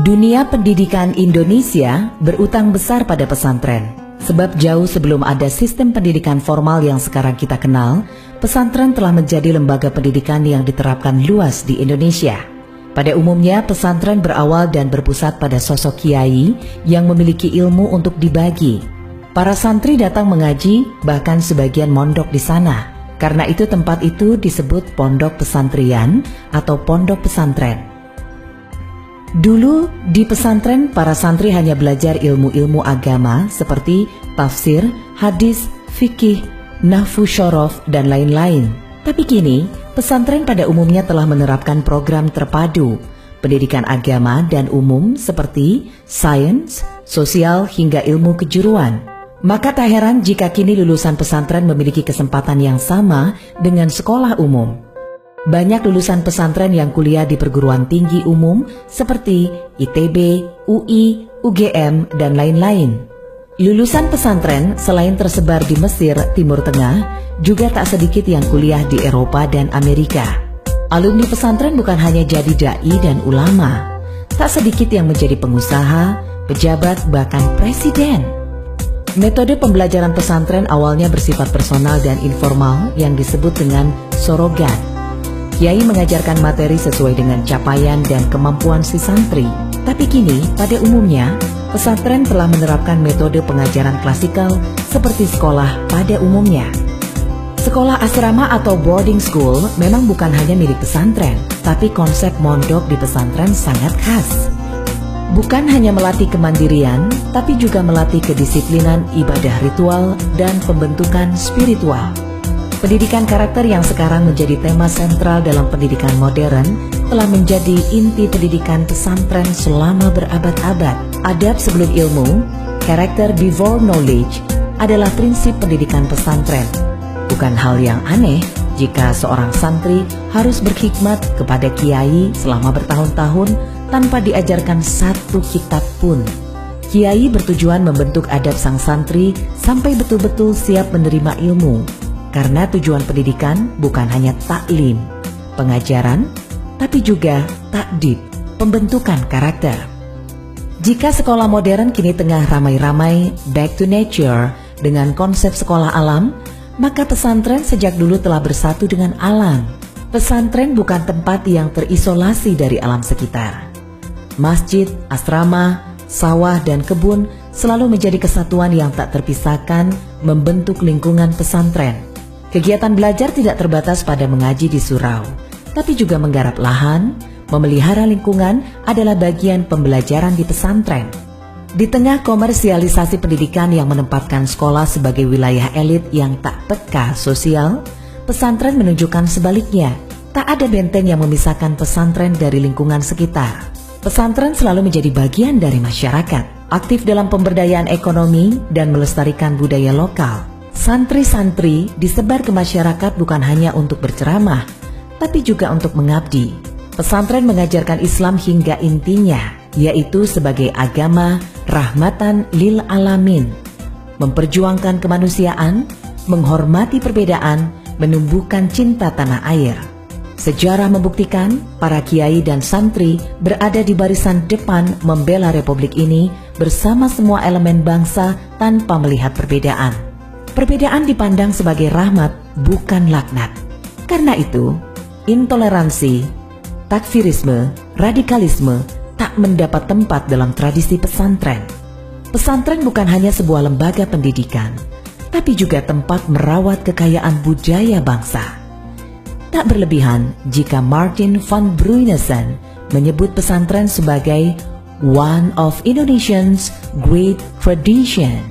Dunia pendidikan Indonesia berutang besar pada pesantren. Sebab jauh sebelum ada sistem pendidikan formal yang sekarang kita kenal, pesantren telah menjadi lembaga pendidikan yang diterapkan luas di Indonesia. Pada umumnya, pesantren berawal dan berpusat pada sosok kiai yang memiliki ilmu untuk dibagi. Para santri datang mengaji, bahkan sebagian mondok di sana. Karena itu tempat itu disebut pondok pesantrian atau pondok pesantren. Dulu di pesantren para santri hanya belajar ilmu-ilmu agama seperti tafsir, hadis, fikih, nahwu syorof, dan lain-lain. Tapi kini pesantren pada umumnya telah menerapkan program terpadu pendidikan agama dan umum seperti sains, sosial, hingga ilmu kejuruan. Maka tak heran jika kini lulusan pesantren memiliki kesempatan yang sama dengan sekolah umum. Banyak lulusan pesantren yang kuliah di perguruan tinggi umum seperti ITB, UI, UGM, dan lain-lain. Lulusan pesantren selain tersebar di Mesir, Timur Tengah, juga tak sedikit yang kuliah di Eropa dan Amerika. Alumni pesantren bukan hanya jadi dai dan ulama, tak sedikit yang menjadi pengusaha, pejabat, bahkan presiden. Metode pembelajaran pesantren awalnya bersifat personal dan informal yang disebut dengan sorogan. Kiai mengajarkan materi sesuai dengan capaian dan kemampuan si santri. Tapi kini, pada umumnya, pesantren telah menerapkan metode pengajaran klasikal seperti sekolah pada umumnya. Sekolah asrama atau boarding school memang bukan hanya milik pesantren, tapi konsep mondok di pesantren sangat khas. Bukan hanya melatih kemandirian, tapi juga melatih kedisiplinan ibadah ritual dan pembentukan spiritual. Pendidikan karakter yang sekarang menjadi tema sentral dalam pendidikan modern telah menjadi inti pendidikan pesantren selama berabad-abad. Adab sebelum ilmu, character before knowledge adalah prinsip pendidikan pesantren. Bukan hal yang aneh jika seorang santri harus berkhidmat kepada kiai selama bertahun-tahun tanpa diajarkan satu kitab pun. Kiai bertujuan membentuk adab sang santri sampai betul-betul siap menerima ilmu. Karena tujuan pendidikan bukan hanya taklim, pengajaran, tapi juga takdib, pembentukan karakter. Jika sekolah modern kini tengah ramai-ramai back to nature dengan konsep sekolah alam, maka pesantren sejak dulu telah bersatu dengan alam. Pesantren bukan tempat yang terisolasi dari alam sekitar. Masjid, asrama, sawah, dan kebun selalu menjadi kesatuan yang tak terpisahkan membentuk lingkungan pesantren. Kegiatan belajar tidak terbatas pada mengaji di surau, tapi juga menggarap lahan, memelihara lingkungan adalah bagian pembelajaran di pesantren. Di tengah komersialisasi pendidikan yang menempatkan sekolah sebagai wilayah elit yang tak peka sosial, pesantren menunjukkan sebaliknya. Tak ada benteng yang memisahkan pesantren dari lingkungan sekitar. Pesantren selalu menjadi bagian dari masyarakat, aktif dalam pemberdayaan ekonomi dan melestarikan budaya lokal. Santri-santri disebar ke masyarakat bukan hanya untuk berceramah, tapi juga untuk mengabdi. Pesantren mengajarkan Islam hingga intinya, yaitu sebagai agama rahmatan lil alamin, memperjuangkan kemanusiaan, menghormati perbedaan, menumbuhkan cinta tanah air. Sejarah membuktikan para kiai dan santri berada di barisan depan membela republik ini bersama semua elemen bangsa tanpa melihat perbedaan. Perbedaan dipandang sebagai rahmat, bukan laknat. Karena itu, intoleransi, takfirisme, radikalisme tak mendapat tempat dalam tradisi pesantren. Pesantren bukan hanya sebuah lembaga pendidikan, tapi juga tempat merawat kekayaan budaya bangsa. Tak berlebihan jika Martin van Bruynesen menyebut pesantren sebagai one of Indonesia's great tradition.